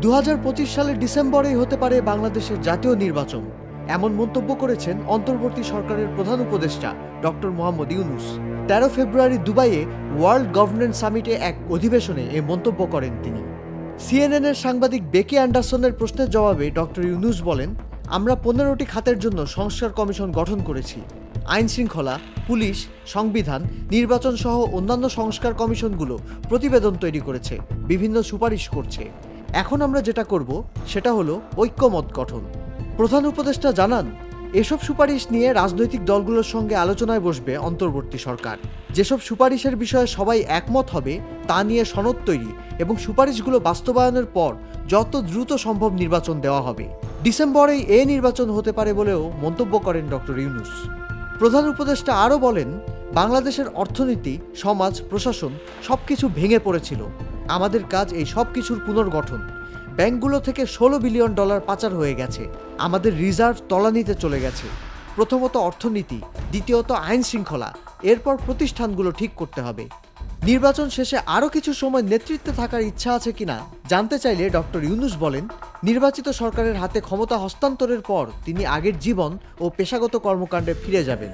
2025 সালের ডিসেম্বরেই হতে পারে বাংলাদেশের জাতীয় নির্বাচন, এমন মন্তব্য করেছেন অন্তর্বর্তী সরকারের প্রধান উপদেষ্টা ডক্টর মোহাম্মদ ইউনূস। 13 ফেব্রুয়ারি দুবাইয়ে ওয়ার্ল্ড গভর্নেন্স সামিটে এক অধিবেশনে এ মন্তব্য করেন তিনি। সিএনএনের সাংবাদিক বেকি অ্যান্ডারসনের প্রশ্নের জবাবে ডক্টর ইউনূস বলেন, আমরা 15টি খাতের জন্য সংস্কার কমিশন গঠন করেছি। আইন শৃঙ্খলা, পুলিশ, সংবিধান, নির্বাচন সহ অন্যান্য সংস্কার কমিশনগুলো প্রতিবেদন তৈরি করেছে, বিভিন্ন সুপারিশ করছে। এখন আমরা যেটা করব সেটা হলো ঐক্যমত গঠন। প্রধান উপদেষ্টা জানান, এসব সুপারিশ নিয়ে রাজনৈতিক দলগুলোর সঙ্গে আলোচনায় বসবে অন্তর্বর্তী সরকার। যেসব সুপারিশের বিষয়ে সবাই একমত হবে তা নিয়ে সনদ তৈরি এবং সুপারিশগুলো বাস্তবায়নের পর যত দ্রুত সম্ভব নির্বাচন দেওয়া হবে। ডিসেম্বরেই এ নির্বাচন হতে পারে বলেও মন্তব্য করেন ডক্টর ইউনূস। প্রধান উপদেষ্টা আরও বলেন, বাংলাদেশের অর্থনীতি, সমাজ, প্রশাসন সবকিছু ভেঙে পড়েছিল। আমাদের কাজ এই সব কিছুর পুনর্গঠন। ব্যাংকগুলো থেকে $16 বিলিয়ন পাচার হয়ে গেছে। আমাদের রিজার্ভ তলানিতে চলে গেছে। প্রথমত অর্থনীতি, দ্বিতীয়ত আইন শৃঙ্খলা, এরপর প্রতিষ্ঠানগুলো ঠিক করতে হবে। নির্বাচন শেষে আরও কিছু সময় নেতৃত্বে থাকার ইচ্ছা আছে কিনা জানতে চাইলে ডক্টর ইউনূস বলেন, নির্বাচিত সরকারের হাতে ক্ষমতা হস্তান্তরের পর তিনি আগের জীবন ও পেশাগত কর্মকাণ্ডে ফিরে যাবেন।